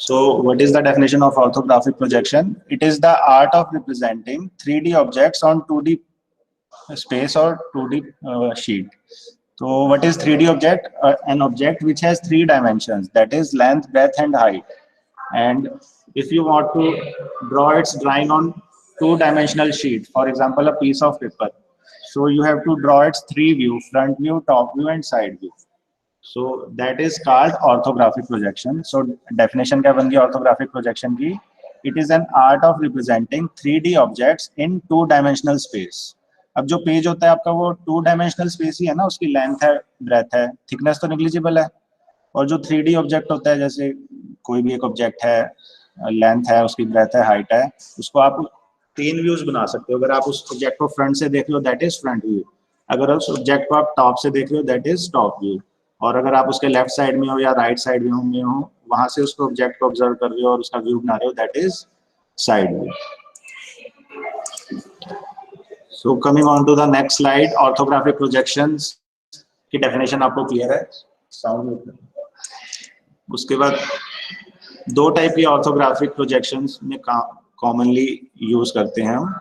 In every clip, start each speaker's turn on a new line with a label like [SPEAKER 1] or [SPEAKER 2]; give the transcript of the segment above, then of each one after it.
[SPEAKER 1] So what is the definition of orthographic projection? It is the art of representing 3D objects on 2D space or 2D sheet. So what is 3D object? An object which has 3 dimensions, that is length, breadth and height. And if you want to draw its drawing on 2-dimensional sheet, for example a piece of paper, so you have to draw its 3 view, front view, top view and side view. So that is called orthographic projection. So definition क्या बन गई orthographic projection की? It is an art of representing 3D objects in 2-dimensional space. अब जो page होता है आपका वो 2-dimensional space ही है ना, उसकी लेंथ है, ब्रेथ है, थिकनेस तो निग्लिजिबल है. और जो 3D ऑब्जेक्ट होता है, जैसे कोई भी एक ऑब्जेक्ट है, लेंथ है, उसकी ब्रेथ है, हाइट है, उसको आप 3 व्यूज बना सकते हो. अगर आप उस ऑब्जेक्ट को फ्रंट से देख रहे हो दैट इज फ्रंट व्यू, अगर उस ऑब्जेक्ट को आप टॉप से देख रहे हो दैट इज टॉप व्यू, और अगर आप उसके लेफ्ट साइड में हो या राइट साइड में हो, वहां से उसको ऑब्जेक्ट को ऑब्जर्व कर रहे हो और उसका व्यू बना रहे हो that is side view. So coming on to the next slide, orthographic projections की डेफिनेशन आपको क्लियर है? साउंड. उसके बाद 2 टाइप की ऑर्थोग्राफिक प्रोजेक्शंस में कॉमनली यूज करते हैं हम,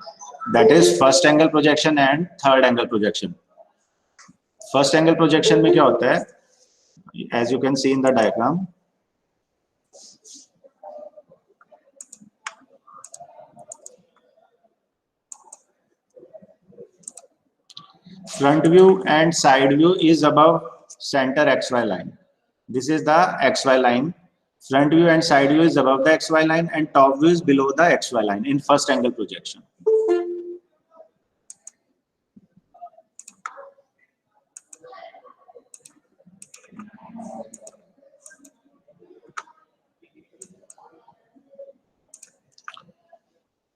[SPEAKER 1] that is first angle projection and third angle projection. First angle projection में क्या होता है, as you can see in the diagram, front view and side view is above center XY line. This is the XY line. Front view and side view is above the XY line and top view is below the XY line in first angle projection.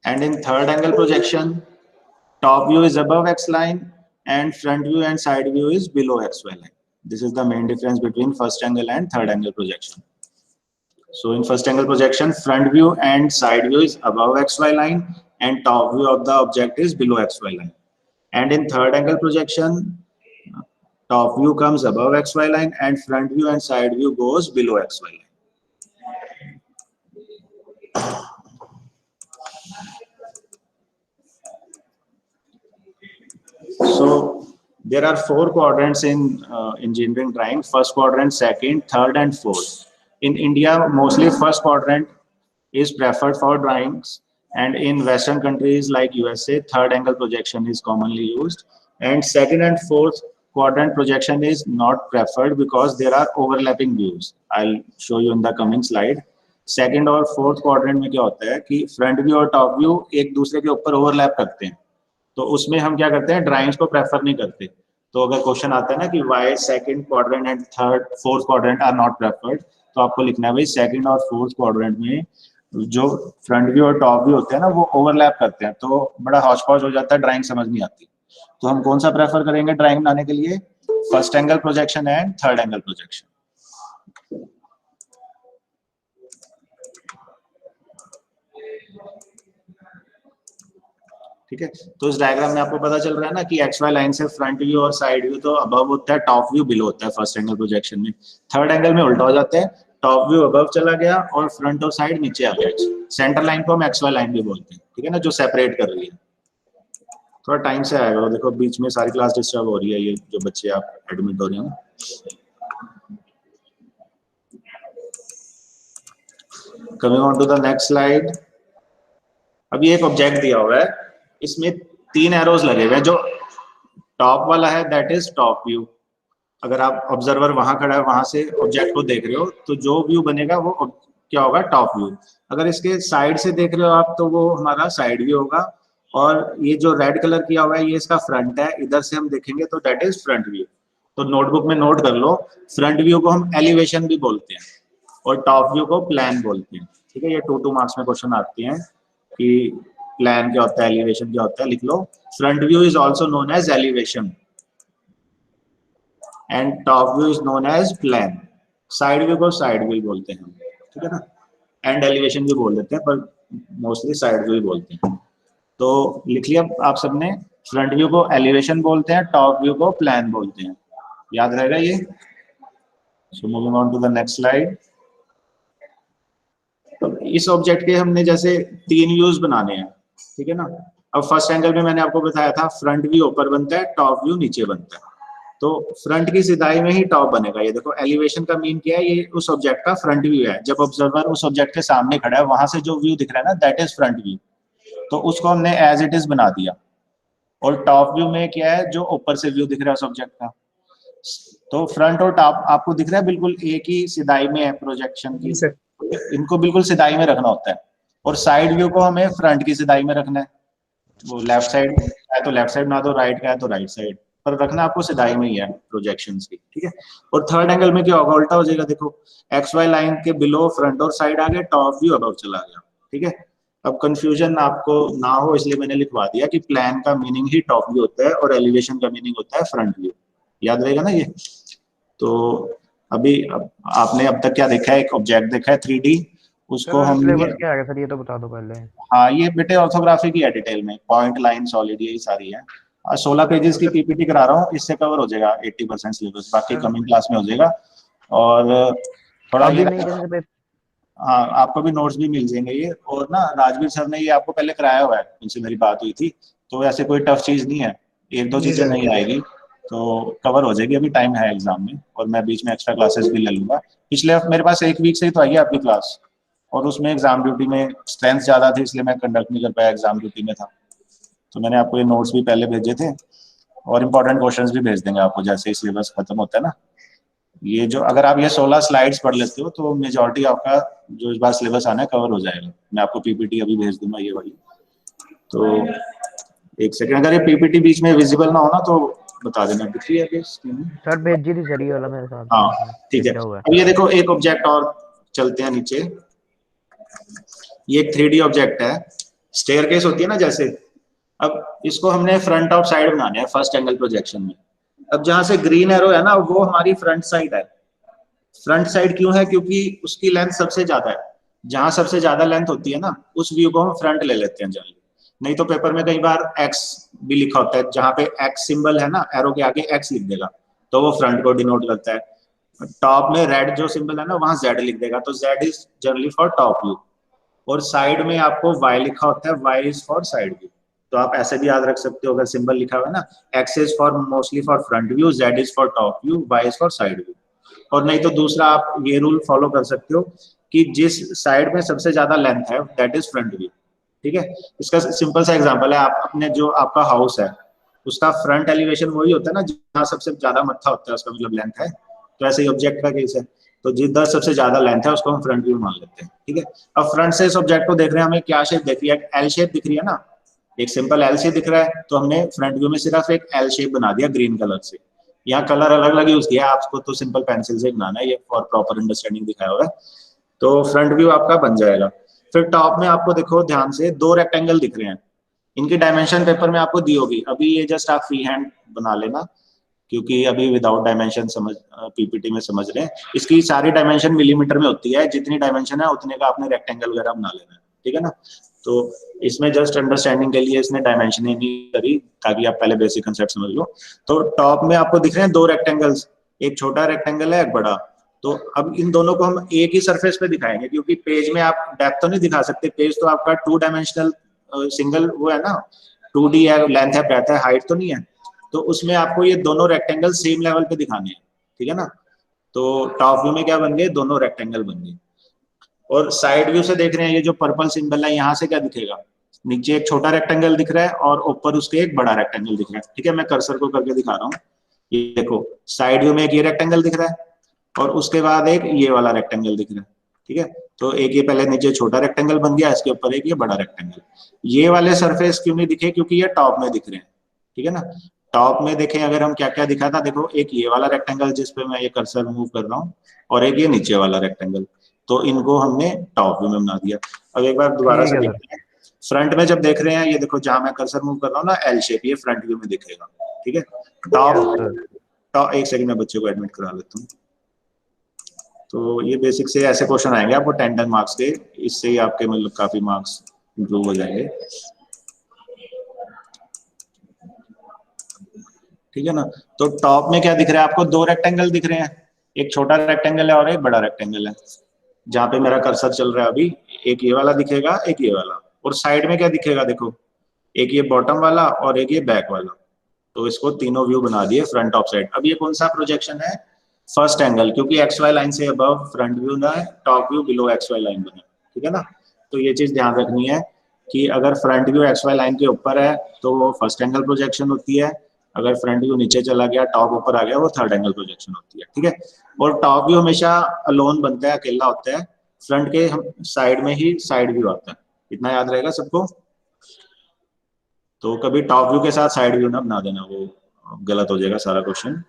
[SPEAKER 1] And in third angle projection, top view is above X line and front view and side view is below XY line. This is the main difference between first angle and third angle projection. So in first angle projection, front view and side view is above XY line and top view of the object is below XY line. And in third angle projection, top view comes above XY line and front view and side view goes below XY line. So there are 4 quadrants in engineering drawing: first quadrant, second, third and fourth. In India, mostly first quadrant is preferred for drawings, and in Western countries like USA, third angle projection is commonly used, and second and fourth quadrant projection is not preferred because there are overlapping views. I'll show you in the coming slide. Second और fourth quadrant में क्या होता है कि front view और top view एक दूसरे के ऊपर overlap करते हैं, तो उसमें हम क्या करते हैं, ड्राइंग्स को प्रेफर नहीं करते. तो अगर क्वेश्चन आता है ना कि why second quadrant and third fourth quadrant are not preferred, तो आपको लिखना है भाई सेकंड और फोर्थ क्वाड्रेंट में जो फ्रंट व्यू और टॉप व्यू होते हैं ना वो ओवरलैप करते हैं, तो बड़ा हौच पौच हो जाता है, ड्राइंग समझ नहीं आती. तो हम कौन सा प्रेफर करेंगे ड्राइंग बनाने के लिए? First angle projection and third angle projection. ठीक है, तो इस डायग्राम में आपको पता चल रहा है ना कि एक्स वाई लाइन से फ्रंट व्यू और साइड व्यू तो अबव होता है, टॉप व्यू बिलो होता है फर्स्ट एंगल प्रोजेक्शन में. थर्ड एंगल में उल्टा हो जाते हैं, टॉप व्यू अबव चला गया और फ्रंट और साइड नीचे आ गया. सेंटर लाइन को हम एक्स वाई लाइन भी बोलते हैं, ठीक है ना, जो सेपरेट कर रही है. थोड़ा टाइम से आएगा, और देखो बीच में सारी क्लास डिस्टर्ब हो रही है, ये जो बच्चे आप एडमिट हो रहे हैं. Coming on to the next slide. अब ये एक ऑब्जेक्ट दिया हुआ है, इसमें 3 एरोज लगे हुए हैं. जो टॉप वाला है दैट इज टॉप व्यू. अगर आप ऑब्जर्वर वहां खड़ा है, वहां से ऑब्जेक्ट को देख रहे हो, तो जो व्यू बनेगा वो क्या होगा, टॉप व्यू. अगर इसके साइड से देख रहे हो आप, तो वो हमारा साइड व्यू होगा. और ये जो रेड कलर किया हुआ है ये इसका फ्रंट है, इधर से हम देखेंगे तो दैट इज फ्रंट व्यू. तो नोटबुक में नोट कर लो, फ्रंट व्यू को हम एलिवेशन भी बोलते हैं और टॉप व्यू को प्लान बोलते हैं. ठीक है, ये 2 मार्क्स में क्वेश्चन आते हैं कि प्लान क्या होता है, एलिवेशन क्या होता है, लिख लो. Front view is also known as elevation and top view is known as plan. Side view को साइड व्यू बोलते हैं, ठीक है ना, एंड एलिवेशन भी बोल देते हैं, पर मोस्टली साइड व्यू ही बोलते हैं. तो लिख लिया आप सबने, फ्रंट व्यू को एलिवेशन बोलते हैं, टॉप व्यू को प्लान बोलते हैं. याद रहेगा ये. So moving on to the next slide. इस ऑब्जेक्ट के हमने जैसे 3 व्यूज बनाने हैं, ठीक है ना। अब फर्स्ट एंगल में मैंने आपको बताया था फ्रंट व्यू ऊपर बनता है, टॉप व्यू नीचे बनता है। तो फ्रंट की सिधाई में ही टॉप बनेगा। ये देखो एलिवेशन का मीन क्या है, ये उस ऑब्जेक्ट का फ्रंट व्यू है। जब ऑब्जर्वर उस ऑब्जेक्ट के सामने खड़ा है वहां से जो व्यू दिख रहा है ना, दैट इज फ्रंट व्यू। तो उसको हमने एज इट इज बना दिया। और टॉप व्यू में क्या है, जो ऊपर से व्यू दिख रहा है उस ऑब्जेक्ट का। तो फ्रंट और टॉप आपको दिख रहा है बिल्कुल एक ही सिधाई में है प्रोजेक्शन की।
[SPEAKER 2] जी सर।
[SPEAKER 1] इनको बिल्कुल सिधाई में रखना होता है। और साइड व्यू को हमें फ्रंट की सिधाई में रखना है। वो लेफ्ट साइड है तो लेफ्ट साइड बना दो, राइट का है तो राइट साइड पर रखना आपको सिधाई में ही है प्रोजेक्शंस की, ठीक है। और थर्ड एंगल में क्या होगा, उल्टा हो जाएगा। देखो एक्स वाई लाइन के बिलो फ्रंट और साइड आ गए, टॉप व्यू अबव चला गया, ठीक है। अब कंफ्यूजन आपको ना हो इसलिए मैंने लिखवा दिया कि प्लान का मीनिंग ही टॉप व्यू होता है और एलिवेशन का मीनिंग होता है फ्रंट व्यू। याद रहेगा ना ये। तो अभी आपने अब तक क्या देखा है, एक ऑब्जेक्ट देखा है 3D, उसको
[SPEAKER 2] सर
[SPEAKER 1] हमने।
[SPEAKER 2] सिलेबस क्या है सर, ये तो बता दो पहले।
[SPEAKER 1] हाँ ये बेटे ऑर्थोग्राफी की है, डिटेल में पॉइंट लाइन सॉलिड यही सारी है। 16 पेजेस की
[SPEAKER 2] सर
[SPEAKER 1] पीपीटी करा रहा हूँ, इससे कवर हो जाएगा 80% सिलेबस, बाकी
[SPEAKER 2] सर
[SPEAKER 1] कमिंग क्लास में हो जाएगा। और थोड़ा ये
[SPEAKER 2] अभी नहीं जैसे पे।
[SPEAKER 1] हाँ आपको भी नोट्स भी मिल जाएंगे ये। और ना राजवीर सर ने ये आपको पहले कराया हुआ है, उनसे मेरी बात हुई थी। तो ऐसे कोई टफ चीज नहीं है, एक दो
[SPEAKER 2] जी
[SPEAKER 1] चीजें
[SPEAKER 2] सर।
[SPEAKER 1] नहीं आएगी तो कवर हो जाएगी। अभी टाइम है एग्जाम में, और मैं बीच में एक्स्ट्रा क्लासेस भी ले लूंगा। पिछले हफ्ते मेरे पास एक वीक से ही तो आई है आपकी क्लास, और उसमें एग्जाम ड्यूटी में स्ट्रेंथ ज्यादा थी इसलिए मैं कंडक्ट नहीं कर पाया, एग्जाम ड्यूटी में था। तो मैंने आपको ये नोट्स भी पहले भेजे थे, और इम्पोर्टेंट क्वेश्चंस भी भेज देंगे आपको जैसे ही सिलेबस खत्म होता है ना। ये जो अगर आप ये 16 स्लाइड्स पढ़ लेते हो तो मेजोरिटी आपका जो इस बार सिलेबस आना है कवर हो जाएगा। मैं आपको पीपीटी अभी भेज दूंगा ये वाली। तो एक सेकंड, अगर ये पीपीटी बीच में विजिबल ना हो ना तो बता देना, दिख रही है क्या स्क्रीन में?
[SPEAKER 2] सर भेजी थी सर, ये वाला मेरे साथ
[SPEAKER 1] हाँ
[SPEAKER 2] में इसमें
[SPEAKER 1] ठीक है।
[SPEAKER 2] भेजा हुआ है।
[SPEAKER 1] अब ये देखो एक ऑब्जेक्ट और चलते हैं नीचे। ये एक 3D ऑब्जेक्ट है, स्टेयरकेस होती है ना जैसे। अब इसको हमने फ्रंट और साइड बनाने हैं फर्स्ट एंगल प्रोजेक्शन में। अब जहां से ग्रीन एरो है ना वो हमारी फ्रंट साइड है। फ्रंट साइड क्यों है, क्योंकि उसकी लेंथ सबसे ज्यादा है। जहां सबसे ज्यादा लेंथ होती है ना उस व्यू को हम फ्रंट ले लेते हैं जनरली। नहीं तो पेपर में कई बार एक्स भी लिखा होता है, जहां पे एक्स सिंबल है ना एरो के आगे एक्स लिख देगा तो वो फ्रंट को डिनोट करता है। टॉप में रेड जो सिंबल है ना वहां जेड लिख देगा तो Z is generally for top view. और साइड में आपको वाई लिखा होता है, Y is for side view. तो आप ऐसे भी याद रख सकते हो, अगर सिंबल लिखा हुआ है ना X is for mostly for front view, Z is for top view, Y is for side view. और नहीं तो दूसरा आप ये रूल फॉलो कर सकते हो कि जिस साइड में सबसे ज्यादा लेंथ है दैट इज फ्रंट व्यू, ठीक है। इसका सिंपल सा एग्जांपल है, आप अपने जो आपका हाउस है उसका फ्रंट एलिवेशन वही होता है ना जहाँ सबसे ज्यादा मत्था होता है, उसका मतलब लेंथ है। तो ऐसे ही ऑब्जेक्ट का केस है, तो जिधर सबसे ज्यादा लेंथ है उसको हम फ्रंट व्यू मान लेते हैं, ठीक है। अब फ्रंट से इस ऑब्जेक्ट को देख रहे हैं, हमें क्या शेप दिख रही है, एल शेप दिख रही है ना। एक सिंपल एल शेप दिख रहा है तो हमने फ्रंट व्यू में सिर्फ एक एल शेप बना दिया ग्रीन कलर से। यहाँ कलर अलग अलग यूज किया है, आपको तो सिंपल पेंसिल से बनाना है, ये फॉर प्रॉपर अंडरस्टैंडिंग दिखाया हुआ है। तो फ्रंट व्यू आपका बन जाएगा। फिर टॉप में आपको देखो ध्यान से दो रेक्टेंगल दिख रहे हैं, इनकी डायमेंशन पेपर में आपको दी होगी। अभी ये जस्ट आप फ्री हैंड बना लेना, क्योंकि अभी विदाउट डायमेंशन समझ पीपीटी में समझ रहे हैं। इसकी सारी डायमेंशन मिलीमीटर में होती है, जितनी डायमेंशन है उतने का आपने रेक्टेंगल वगैरह बना लेना है, ठीक है ना। तो इसमें जस्ट अंडरस्टैंडिंग के लिए इसने डायमेंशन ही नहीं करी, ताकि आप पहले बेसिक कंसेप्ट समझ लो। तो टॉप में आपको दिख रहे हैं दो रेक्टेंगल्स, एक छोटा रेक्टेंगल है एक बड़ा। तो अब इन दोनों को हम एक ही सरफेस पे दिखाएंगे, क्योंकि पेज में आप डेप्थ तो नहीं दिखा सकते, पेज तो आपका 2 डायमेंशनल सिंगल वो है ना, 2D है, लेंथ है, ब्रेड्थ है, हाइट तो नहीं है। तो उसमें आपको ये दोनों रेक्टेंगल सेम लेवल पे दिखाने हैं, ठीक है ना। तो टॉप व्यू में क्या बन गए, दोनों रेक्टेंगल बन गए। और साइड व्यू से देख रहे हैं, ये जो पर्पल सिंबल है यहाँ से क्या दिखेगा, नीचे एक छोटा रेक्टेंगल दिख रहा है और ऊपर उसके एक बड़ा रेक्टेंगल दिख रहा है, ठीक है। मैं कर्सर को करके दिखा रहा हूँ, ये देखो साइड व्यू में एक ये रेक्टेंगल दिख रहा है और उसके बाद एक ये वाला रेक्टेंगल दिख रहा है, ठीक है। तो एक ये पहले नीचे छोटा रेक्टेंगल बन गया, इसके ऊपर एक ये बड़ा रेक्टेंगल। ये वाले सरफेस क्यों नहीं दिखे, क्योंकि ये टॉप में दिख रहे हैं, ठीक है ना। टॉप में देखें अगर हम क्या क्या दिखा था, देखो एक ये वाला रेक्टेंगल जिसपे मैं ये कर्सर मूव कर रहा हूँ, और एक ये नीचे वाला रेक्टेंगल। तो इनको हमने टॉप व्यू में बना दिया। अब एक बार दोबारा
[SPEAKER 2] ठीक
[SPEAKER 1] से
[SPEAKER 2] है सर।
[SPEAKER 1] देखते हैं, फ्रंट में जब देख रहे हैं, ये देखो जहां मैं कर्सर मूव कर रहा हूँ ना एल शेप, ये फ्रंट व्यू में दिखेगा, ठीक है।
[SPEAKER 2] Yes
[SPEAKER 1] top
[SPEAKER 2] sir.
[SPEAKER 1] टॉप एक सेकंड में बच्चे को एडमिट करा लेता हूँ। तो ये बेसिक से ऐसे क्वेश्चन आएंगे आपको 10 मार्क्स के, इससे ही आपके मतलब काफी मार्क्स इंप्रूव हो जाएंगे, ठीक है ना। तो टॉप में क्या दिख रहा है आपको, दो रेक्टेंगल दिख रहे हैं, एक छोटा रेक्टेंगल है और एक बड़ा रेक्टेंगल है। जहाँ पे मेरा कर्सर चल रहा है अभी, एक ये वाला दिखेगा, एक ये वाला, और साइड में क्या दिखेगा देखो, एक ये बॉटम वाला और एक ये बैक वाला। तो इसको तीनों व्यू बना दिए फ्रंट ऑफ साइड। अब ये कौन सा प्रोजेक्शन है? फर्स्ट एंगल, क्योंकि एक्स वाई लाइन से अबव फ्रंट व्यू ना है, top view below X Y line बना है, ठीक है ना। तो ये चीज ध्यान रखनी है कि अगर front view X Y line के ऊपर है तो वो फर्स्ट एंगल प्रोजेक्शन होती है, अगर फ्रंट व्यू नीचे चला गया, टॉप ऊपर आ गया, वो थर्ड एंगल प्रोजेक्शन होती है, ठीक है। और टॉप व्यू हमेशा अलोन बनता है, अकेला होता है, फ्रंट के साइड में ही साइड व्यू आता है, इतना याद रहेगा सबको। तो कभी टॉप व्यू के साथ साइड व्यू ना बना देना, वो गलत हो जाएगा सारा क्वेश्चन।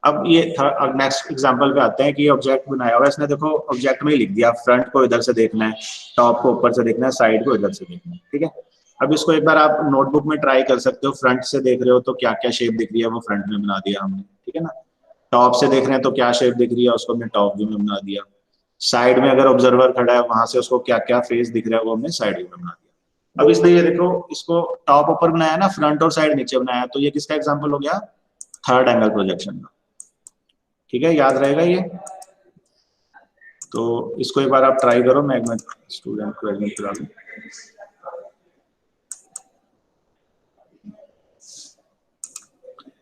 [SPEAKER 1] अब ये नेक्स्ट एग्जांपल पे आते हैं कि ऑब्जेक्ट बनाया हुआ है इसने, देखो ऑब्जेक्ट में ही लिख दिया फ्रंट को इधर से देखना है, टॉप को ऊपर से देखना है, साइड को इधर से देखना है, ठीक है। अब इसको एक बार आप नोटबुक में ट्राई कर सकते हो, फ्रंट से देख रहे हो तो क्या क्या शेप दिख रही है वो फ्रंट में बना दिया हमने, ठीक है ना। टॉप से देख रहे हैं तो क्या शेप दिख रही है उसको हमने टॉप व्यू में बना दिया। साइड में अगर ऑब्जर्वर खड़ा है वहां से उसको क्या क्या फेस दिख रहा है वो हमने साइड व्यू में बना दिया। अब इसने ये देखो, इसको टॉप ऊपर बनाया ना, फ्रंट और साइड नीचे बनाया, तो ये किसका एग्जाम्पल हो गया? थर्ड एंगल प्रोजेक्शन का, ठीक है, याद रहेगा ये। तो इसको एक बार आप ट्राई करो, मैं स्टूडेंट को एडमिट करा दूं।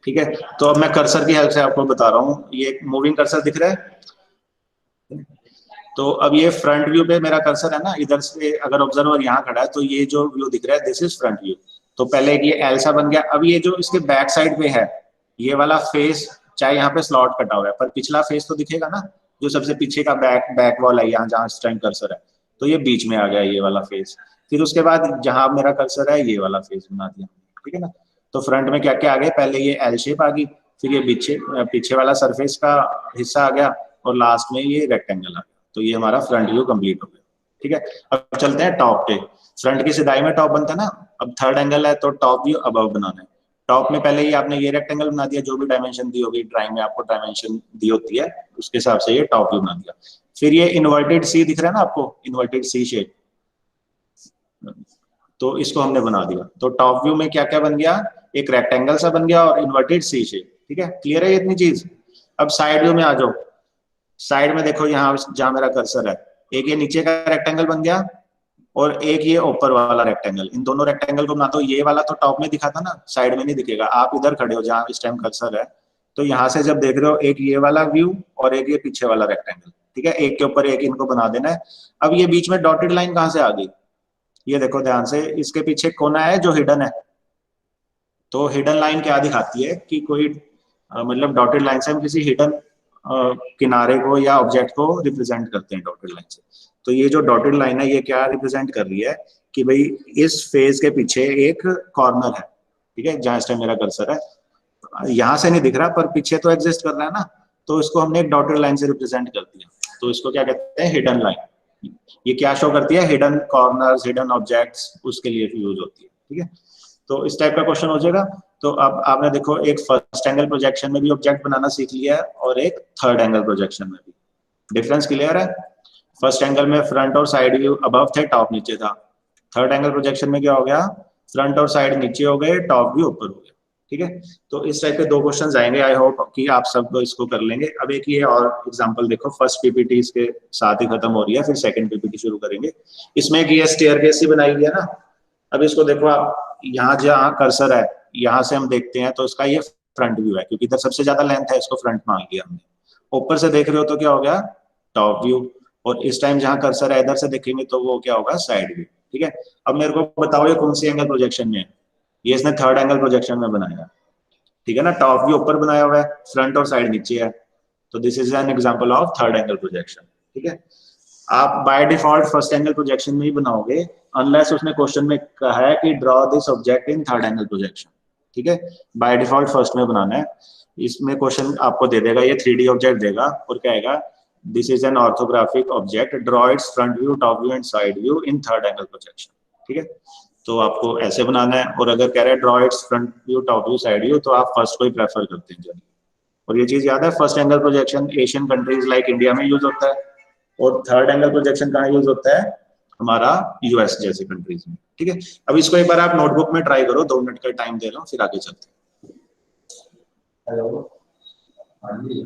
[SPEAKER 1] ठीक है, तो अब मैं कर्सर की हेल्प से आपको बता रहा हूँ, ये मूविंग कर्सर दिख रहा है। तो अब ये फ्रंट व्यू पे मेरा कर्सर है ना, इधर से अगर ऑब्जर्वर यहाँ खड़ा है तो ये जो व्यू दिख रहा है दिस इज फ्रंट व्यू। तो पहले ये एल सा बन गया। अब ये जो इसके बैक साइड पे है ये वाला फेस, चाहे यहाँ पे स्लॉट कटा हुआ है पर पिछला फेस तो दिखेगा ना, जो सबसे पीछे का बैक वॉल है, यहाँ जहाँ स्टैंड कर्सर है, तो ये बीच में आ गया ये वाला फेस। फिर उसके बाद जहां मेरा कर्सर है ये वाला फेस बना दिया, ठीक है ना। तो फ्रंट में क्या क्या आ गया, पहले ये एल शेप आ गई, फिर ये पीछे पीछे वाला सरफेस का हिस्सा आ गया, और लास्ट में ये रेक्टेंगल आ गया। तो ये हमारा फ्रंट व्यू कंप्लीट हो गया, ठीक है। अब चलते हैं टॉप पे। फ्रंट की सिधाई में टॉप बनता है ना, अब थर्ड एंगल है तो टॉप व्यू अबव बनाना है। टॉप में पहले ही आपने ये रेक्टेंगल बना दिया, जो भी डायमेंशन दी होगी ड्राइंग में आपको डायमेंशन दी होती है उसके हिसाब से ये टॉप व्यू बना दिया। फिर ये इन्वर्टेड सी दिख रहा है ना आपको, इन्वर्टेड सी शेप, तो इसको हमने बना दिया। तो टॉप व्यू में क्या क्या बन गया, एक रेक्टेंगल सा बन गया और इन्वर्टेड सी शेप, ठीक है, क्लियर है इतनी चीज। अब साइड व्यू में आ जाओ। साइड में देखो यहाँ जहां मेरा कर्सर है, एक ये नीचे का रेक्टेंगल बन गया और एक ये ऊपर वाला रेक्टेंगल, इन दोनों रेक्टेंगल को बनाता हूँ। ये वाला तो टॉप में दिखा था ना, साइड में नहीं दिखेगा, आप इधर खड़े हो जहां इस टाइम कर्सर है, तो यहाँ से जब देख रहे हो एक ये वाला व्यू और एक ये पीछे वाला रेक्टेंगल, ठीक है, एक के ऊपर एक इनको बना देना है। अब ये बीच में डॉटेड लाइन कहाँ से आ गई, ये देखो ध्यान से, इसके पीछे कोना है जो हिडन है। तो हिडन लाइन क्या दिखाती है कि कोई मतलब डॉटेड लाइन से हम किसी हिडन किनारे को या ऑब्जेक्ट को रिप्रेजेंट करते हैं डॉटेड लाइन से। तो ये जो डॉटेड लाइन है ये क्या रिप्रेजेंट कर रही है कि भाई इस फेज के पीछे एक कॉर्नर है, ठीक है, जहां इस टाइम मेरा कर्सर है, यहाँ से नहीं दिख रहा पर पीछे तो एग्जिस्ट कर रहा है ना, तो इसको हमने एक डॉटेड लाइन से रिप्रेजेंट कर दिया। तो इसको क्या कहते हैं, हिडन लाइन। ये क्या शो करती है, हिडन कॉर्नर्स, हिडन ऑब्जेक्ट्स, उसके लिए यूज होती है, ठीक है। तो इस टाइप का क्वेश्चन हो जाएगा। तो अब आपने देखो एक फर्स्ट एंगल प्रोजेक्शन में भी ऑब्जेक्ट बनाना सीख लिया है और एक थर्ड एंगल प्रोजेक्शन में भी। डिफरेंस क्लियर है? फर्स्ट एंगल में फ्रंट और साइड व्यू अबव थे, टॉप नीचे था। थर्ड एंगल प्रोजेक्शन में क्या हो गया, फ्रंट और साइड नीचे हो गए, टॉप व्यू ऊपर हो गया, ठीक है। तो इस टाइप के दो क्वेश्चन आएंगे, आई होप कि आप सब इसको कर लेंगे। अब एक ये और एग्जांपल देखो, फर्स्ट पीपीटी इसके साथ ही खत्म हो रही है, फिर सेकंड पीपीटी शुरू करेंगे। इसमें एक ये स्टेयरकेस ही बनाई हुई है ना। अब इसको देखो आप, यहाँ जहाँ कर्सर है यहाँ से हम देखते हैं तो इसका ये फ्रंट व्यू है, क्योंकि इधर सबसे ज्यादा लेंथ है, इसको फ्रंट मान लिया हमने। ऊपर से देख रहे हो तो क्या हो गया, टॉप व्यू। और इस टाइम जहां कर्सर है इधर से देखेंगे तो वो क्या होगा, साइड व्यू, ठीक है। अब मेरे को बताओ ये कौन सी एंगल प्रोजेक्शन में है, ये इसने थर्ड एंगल प्रोजेक्शन में बनाया, ठीक है ना। टॉप व्यू ऊपर बनाया हुआ है, फ्रंट और साइड नीचे है, तो this is an example of third angle projection, ठीक है। आप by default first angle projection में ही बनाओगे, अनलेस उसने क्वेश्चन में कहा है कि draw this object in third angle projection, ठीक है। बाय डिफॉल्ट फर्स्ट में बनाना है। इसमें क्वेश्चन आपको दे देगा, ये 3D ऑब्जेक्ट देगा और कहेगा this is an orthographic object, draw it's front view, top view and side view in third angle projection, ठीक है। तो आपको ऐसे बनाना है, और अगर कह रहे हैं draw it's front view, top view, side view, तो आप फर्स्ट को ही प्रेफर करते हैं जनरली। और ये चीज याद है, first angle projection Asian countries like India में यूज होता है, और थर्ड एंगल प्रोजेक्शन कहाँ यूज होता है, हमारा यूएस जैसे कंट्रीज में, ठीक है। अब इसको एक बार आप नोटबुक में ट्राई करो, 2 मिनट का टाइम दे रहा हूँ, फिर आगे चलते हैं। हेलो, हाँ जी,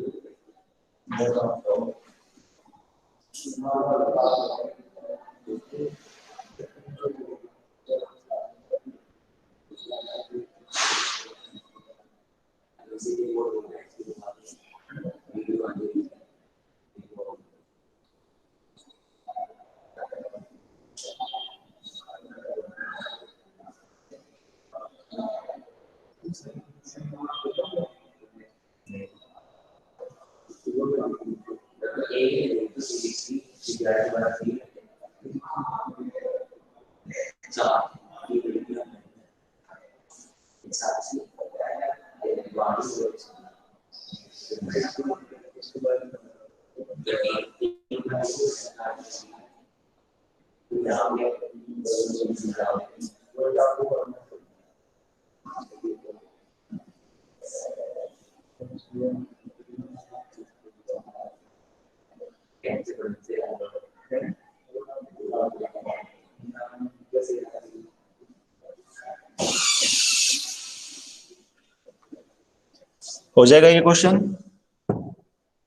[SPEAKER 1] हो जाएगा ये क्वेश्चन?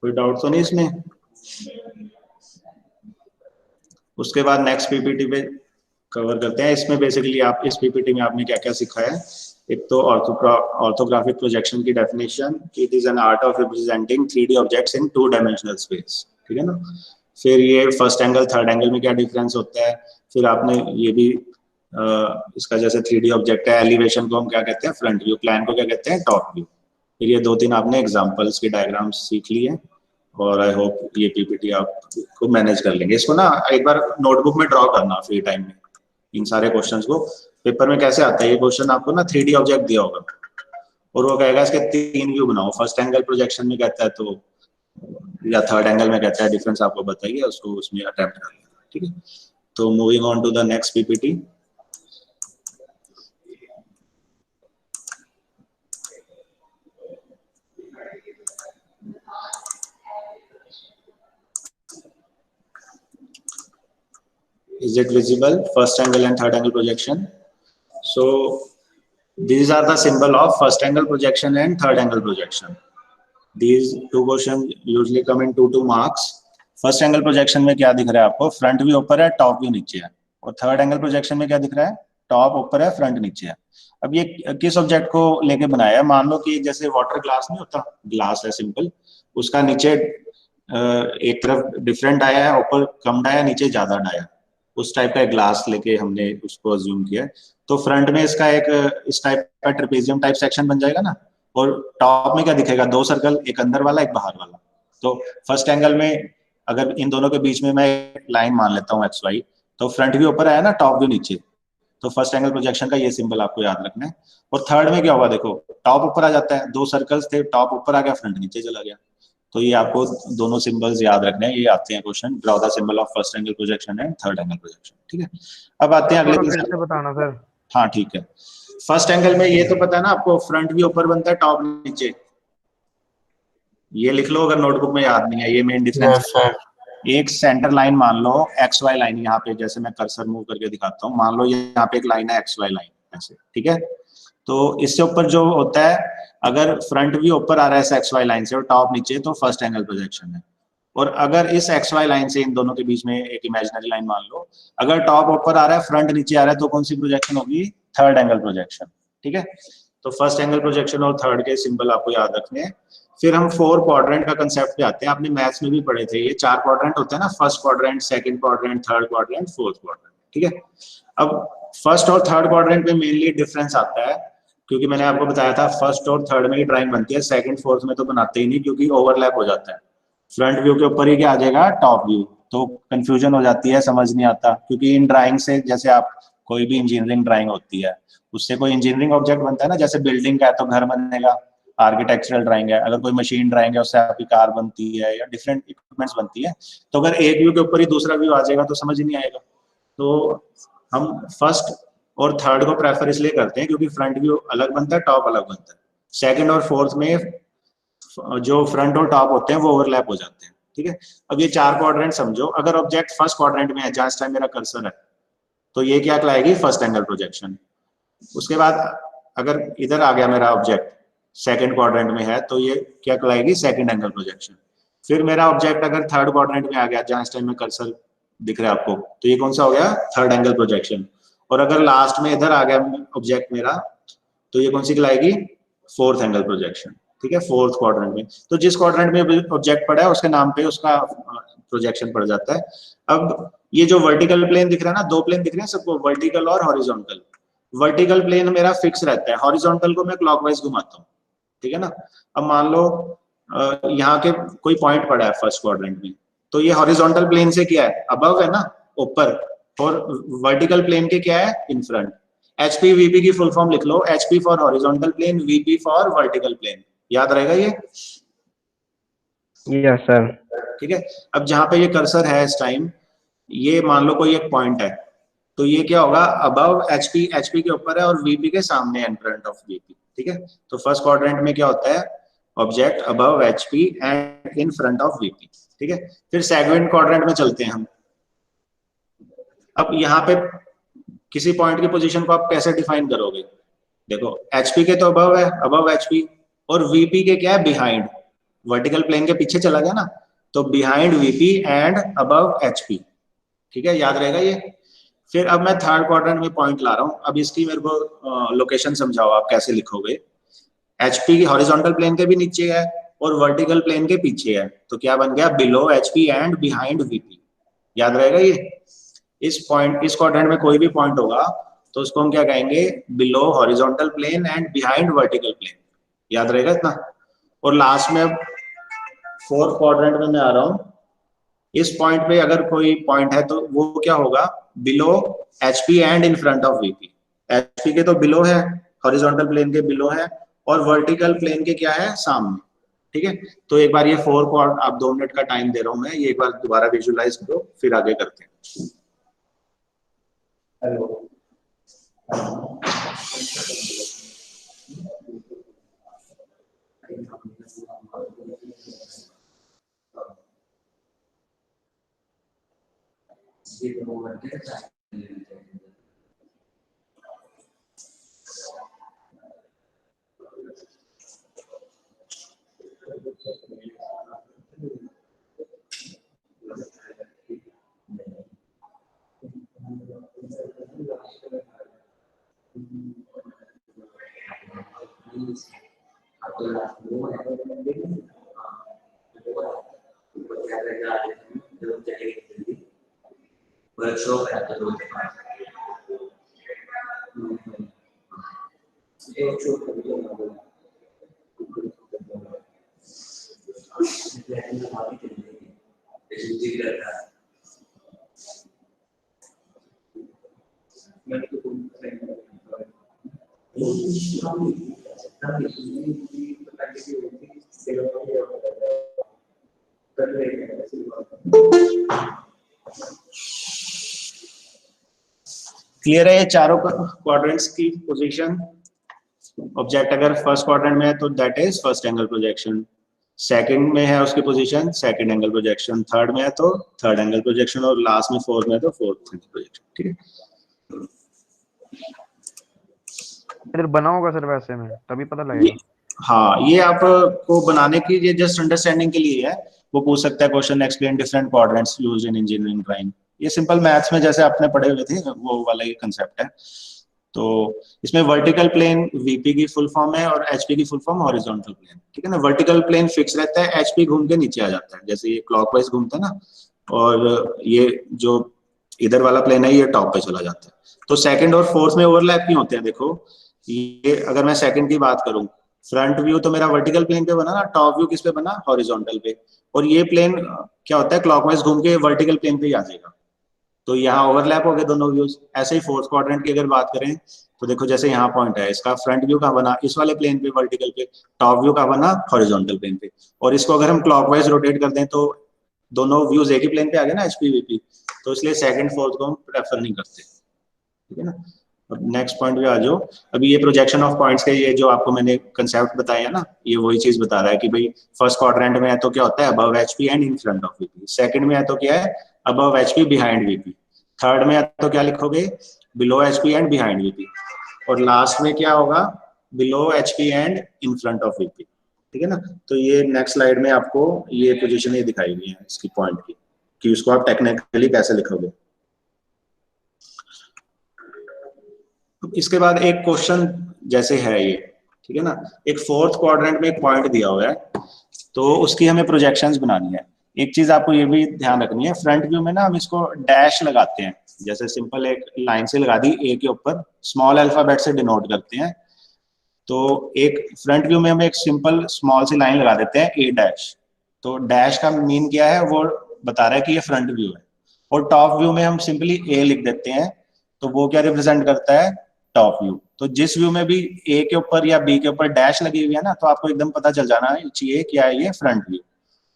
[SPEAKER 1] कोई डाउट तो नहीं इसमें? उसके बाद नेक्स्ट पीपीटी पे कवर करते हैं। इसमें बेसिकली आप इस पीपीटी में आपने क्या क्या सीखा है? एक तो ऑर्थोग्राफिक प्रोजेक्शन की definition, it is an art of representing 3D objects in 2 dimensional space, ठीक है ना। फिर ये फर्स्ट एंगल थर्ड एंगल में क्या डिफरेंस होता है। फिर आपने ये भी इसका जैसे 3D ऑब्जेक्ट है, एलिवेशन को हम क्या कहते हैं फ्रंट व्यू, प्लान को क्या कहते हैं टॉप व्यू। फिर ये 2-3 आपने एग्जांपल्स के डायग्राम्स सीख लिए और आई होप ये पीपीटी आपको मैनेज कर लेंगे। इसको ना एक बार नोटबुक में ड्रॉ करना फ्री टाइम में इन सारे क्वेश्चंस को। पेपर में कैसे आता है ये क्वेश्चन, आपको ना 3D ऑब्जेक्ट दिया होगा और वो कहेगा इसके 3 व्यू बनाओ, फर्स्ट एंगल प्रोजेक्शन में कहता है तो या थर्ड एंगल में कहता है, डिफरेंस आपको बताइए, उसको उसमें अटेम्प्ट कर लेना, ठीक है। तो moving on to the next PPT. Is it visible? First angle and third angle projection. So these are the symbol of first angle projection and third angle projection. These two questions usually come in 2 marks. First angle projection में क्या दिख रहा है आपको? Front भी ऊपर है, top भी नीचे है। और थर्ड एंगल प्रोजेक्शन में क्या दिख रहा है? टॉप ऊपर है, फ्रंट नीचे है। अब ये किस ऑब्जेक्ट को लेके बनाया है? मान लो कि जैसे वाटर ग्लास नहीं होता, ग्लास है सिंपल, उसका नीचे एक तरफ डिफरेंट आया है, ऊपर कम डाया, नीचे ज्यादा डाया, उस टाइप का ग्लास लेके हमने उसको अज्यूम किया। तो फ्रंट में इसका एक इस टाइप का ट्रेपेजियम टाइप सेक्शन बन जाएगा ना, और टॉप में क्या दिखेगा? 2 सर्कल, एक अंदर वाला एक बाहर वाला। तो फर्स्ट एंगल में अगर इन दोनों के बीच में मैं एक लाइन मान लेता हूँ एक्स वाई, तो फ्रंट भी ऊपर आया ना, टॉप भी नीचे। तो फर्स्ट एंगल प्रोजेक्शन का ये सिंबल आपको याद रखना है। और थर्ड में क्या होगा? देखो टॉप ऊपर आ जाता है, 2 सर्कल्स थे, टॉप ऊपर आ गया, फ्रंट नीचे चला गया। तो ये आपको दोनों सिंबल्स याद रखने हैं, ये आते हैं question, draw the symbol of first angle projection and third angle projection, ठीक है। अब आते हैं अगले
[SPEAKER 2] फिर से बताना सर।
[SPEAKER 1] हाँ ठीक है। फर्स्ट एंगल में ये तो पता है ना आपको, फ्रंट भी ऊपर बनता है, टॉप नीचे। ये लिख लो अगर नोटबुक में याद नहीं है, ये मेन डिफरेंस है। एक सेंटर लाइन मान लो, एक्स वाई लाइन, यहाँ पे जैसे मैं कर्सर मूव करके दिखाता हूँ, मान लो यहाँ पे एक लाइन है एक्स वाई लाइन ऐसे, ठीक है। तो इससे ऊपर जो होता है, अगर फ्रंट भी ऊपर आ रहा है एक्स वाई लाइन से और टॉप नीचे, तो फर्स्ट एंगल प्रोजेक्शन है। और अगर इस एक्स वाई लाइन से इन दोनों के बीच में एक इमेजिनरी लाइन मान लो, अगर टॉप ऊपर आ रहा है, फ्रंट नीचे आ रहा है, तो कौन सी प्रोजेक्शन होगी? थर्ड एंगल प्रोजेक्शन, ठीक है। तो फर्स्ट एंगल प्रोजेक्शन और थर्ड के सिंबल आपको याद रखने हैं। फिर हम 4 क्वाड्रेंट का कंसेप्ट पे आते हैं। आपने मैथ्स में भी पढ़े थे, ये 4 क्वाड्रेंट होते हैं ना, first quadrant, second quadrant, third quadrant, fourth quadrant, ठीक है। अब फर्स्ट और थर्ड क्वाड्रेंट में मेनली डिफरेंस आता है, क्योंकि मैंने आपको बताया था फर्स्ट और थर्ड में ही ड्राइंग बनती है, सेकंड फोर्थ में तो बनाते ही नहीं, क्योंकि ओवरलैप हो जाता है। फ्रंट व्यू के ऊपर ही क्या आ जाएगा? Top view. तो कंफ्यूजन हो जाती है, समझ नहीं आता, क्योंकि इन ड्राइंग से, जैसे आप कोई भी इंजीनियरिंग ड्राइंग होती है, उससे कोई इंजीनियरिंग ऑब्जेक्ट बनता है ना, जैसे बिल्डिंग का है तो घर बनेगा, आर्किटेक्चरल ड्राइंग है, अगर कोई मशीन ड्राइंग है उससे आपकी कार बनती है या डिफरेंट इक्विपमेंट्स बनती है। तो अगर एक व्यू के ऊपर ही दूसरा व्यू आ जाएगा तो समझ नहीं आएगा। तो हम फर्स्ट और थर्ड को प्रेफर इसलिए करते हैं क्योंकि फ्रंट व्यू अलग बनता है, टॉप अलग बनता है। सेकंड और फोर्थ में जो फ्रंट और टॉप होते हैं वो ओवरलैप हो जाते हैं, ठीक है। अब ये 4 क्वाड्रेंट समझो, अगर ऑब्जेक्ट फर्स्ट क्वाड्रेंट में है, जहां इस टाइम मेरा कर्सर है, तो ये क्या कहलाएगी? First angle projection. उसके बाद अगर इधर आ गया मेरा ऑब्जेक्ट, सेकंड क्वाड्रेंट में है, तो ये क्या कहलाएगी? Second angle projection. फिर मेरा ऑब्जेक्ट अगर थर्ड क्वाड्रेंट में आ गया, जहां इस टाइम में कर्सर दिख रहा है आपको, तो ये कौन सा हो गया, थर्ड एंगल प्रोजेक्शन। और अगर लास्ट में इधर आ गया ऑब्जेक्ट मेरा, तो ये कौन सी कहलाएगी, फोर्थ एंगल प्रोजेक्शन। ठीक है, फोर्थ क्वाड्रेंट में। तो जिस क्वाड्रेंट में ऑब्जेक्ट पड़ा है उसके नाम पे उसका प्रोजेक्शन पड़ जाता है। अब ये जो वर्टिकल प्लेन दिख रहा है ना, दो प्लेन दिख रहे हैं सबको, वर्टिकल और हॉरिजॉन्टल। वर्टिकल प्लेन मेरा फिक्स रहता है, हॉरिजॉन्टल को मैं क्लॉकवाइज घुमाता हूँ। ठीक है ना। अब मान लो यहाँ के कोई पॉइंट पड़ा है फर्स्ट क्वाड्रेंट में, तो ये हॉरिजॉन्टल प्लेन से क्या है, अबव है ना, ऊपर, और वर्टिकल प्लेन के क्या है, इन फ्रंट। एचपी वीपी की फुल फॉर्म लिख लो, HP for horizontal plane, VP for vertical plane. याद रहेगा ये?
[SPEAKER 2] Yes sir.
[SPEAKER 1] ठीक है। अब जहां पे ये कर्सर है इस टाइम, ये मान लो कोई एक पॉइंट है, तो ये क्या होगा, अबव एचपी, एचपी के ऊपर है और वीपी के सामने, इन फ्रंट ऑफ वीपी। ठीक है। तो फर्स्ट क्वाड्रेंट में क्या होता है, object above HP and in front of VP. ठीक है। फिर सेकंड क्वाड्रेंट में चलते हैं हम। अब यहाँ पे किसी पॉइंट की पोजीशन को आप कैसे डिफाइन करोगे, देखो एचपी के तो अबव है, अबव एचपी, और वीपी के क्या है, बिहाइंड, वर्टिकल प्लेन के पीछे चला गया ना, तो behind VP and above HP. ठीक है, याद रहेगा ये। फिर अब मैं थर्ड क्वाड्रेंट में पॉइंट ला रहा हूँ, अब इसकी मेरे को लोकेशन समझाओ, आप कैसे लिखोगे। एचपी की हॉरिजॉन्टल प्लेन के भी नीचे है और वर्टिकल प्लेन के पीछे है, तो क्या बन गया, below HP and behind VP. याद रहेगा ये। इस पॉइंट, इस क्वाड्रेंट में कोई भी पॉइंट होगा तो उसको हम क्या कहेंगे, below horizontal plane and behind vertical plane. याद रहेगा इतना। और लास्ट में फोर्थ क्वाड्रेंट में मैं आ रहा हूँ, इस पॉइंट पे अगर कोई पॉइंट है तो वो क्या होगा, below HP and in front of VP. HP के तो बिलो है, हॉरिजॉन्टल प्लेन के बिलो है, और वर्टिकल प्लेन के क्या है, सामने। ठीक है। तो एक बार ये फोर क्वाड, आप 2 मिनट का टाइम दे रहा हूं मैं, ये एक बार दोबारा विजुअलाइज करो, फिर आगे करते हैं। हेलो। वर्कशॉप है तो क्लियर है ये चारों क्वाड्रेंट्स की पोजीशन। ऑब्जेक्ट अगर फर्स्ट क्वाड्रेंट में है तो that is first angle projection, second में है उसकी position second angle projection, third में है तो थर्ड एंगल प्रोजेक्शन, और लास्ट में फोर्थ में है तो फोर्थ एंगल प्रोजेक्शन। ठीक है।
[SPEAKER 2] फिर बना होगा सर वैसे में, तभी पता लगेगा।
[SPEAKER 1] हाँ, ये आपको बनाने की, ये जस्ट अंडरस्टैंडिंग के लिए है। वो पूछ सकता है question, explain different quadrants used in engineering drawing. ये सिंपल मैथ्स में जैसे आपने पढ़े हुए थे वो वाला ही कंसेप्ट है। तो इसमें वर्टिकल प्लेन वीपी की फुल फॉर्म है और एचपी की फुल फॉर्म हॉरिजॉन्टल प्लेन। ठीक है ना। वर्टिकल प्लेन फिक्स रहता है, एचपी घूम के नीचे आ जाता है, जैसे ये क्लॉकवाइज घूमता है ना, और ये जो इधर वाला प्लेन है ये टॉप पे चला जाता है। तो सेकंड और फोर्थ में ओवरलैप नहीं होते हैं। देखो ये अगर मैं सेकंड की बात करूं, फ्रंट व्यू तो मेरा वर्टिकल प्लेन पे बना ना, टॉप व्यू किस पे बना, हॉरिजॉन्टल पे, और ये प्लेन क्या होता है, क्लॉकवाइज घूम के वर्टिकल प्लेन पे ही आ जाएगा। तो यहाँ ओवरलैप हो गए दोनों व्यूज। ऐसे ही फोर्थ क्वाड्रेंट की अगर बात करें तो देखो जैसे यहाँ पॉइंट है, इसका फ्रंट व्यू कहाँ बना, इस वाले प्लेन पे वर्टिकल पे, टॉप व्यू कहाँ बना, हॉरिजॉन्टल प्लेन पे। और इसको अगर हम क्लॉकवाइज रोटेट कर दें तो दोनों व्यूज एक ही प्लेन पे आ गए ना, एचपी वीपी। तो इसलिए सेकंड फोर्थ को हम प्रेफर नहीं करते। ठीक है ना। अब नेक्स्ट पॉइंट पे आ जाओ। अभी ये प्रोजेक्शन ऑफ पॉइंट्स के ये जो आपको मैंने कंसेप्ट बताया ना, ये वही चीज बता रहा है कि भाई फर्स्ट क्वाड्रेंट में है तो क्या होता है, above HP and in front of VP. Second में है तो क्या है, above HP behind VP. Third में है तो क्या लिखोगे, below HP and behind VP. और लास्ट में क्या होगा, below HP and in front of VP. ठीक है ना। तो ये नेक्स्ट स्लाइड में आपको ये पोजीशन ये दिखाई हुई है इसकी पॉइंट की, कि उसको आप टेक्निकली कैसे लिखोगे। इसके बाद एक क्वेश्चन जैसे है ये, ठीक है ना, एक फोर्थ क्वाड्रेंट में एक पॉइंट दिया हुआ है, तो उसकी हमें प्रोजेक्शंस बनानी है। एक चीज आपको ये भी ध्यान रखनी है, फ्रंट व्यू में ना हम इसको डैश लगाते हैं, जैसे सिंपल एक लाइन से लगा दी ए के ऊपर, स्मॉल अल्फाबेट से डिनोट करते हैं। तो एक फ्रंट व्यू में हम एक सिंपल स्मॉल सी लाइन लगा देते हैं ए डैश। तो डैश का मीन क्या है, वो बता रहा है कि ये फ्रंट व्यू है। और टॉप व्यू में हम सिंपली ए लिख देते हैं, तो वो क्या रिप्रेजेंट करता है, टॉप व्यू। तो जिस व्यू में भी ए के ऊपर या बी के ऊपर डैश लगी हुई है ना, तो आपको एकदम पता चल जाना चाहिए क्या है ये फ्रंट व्यू।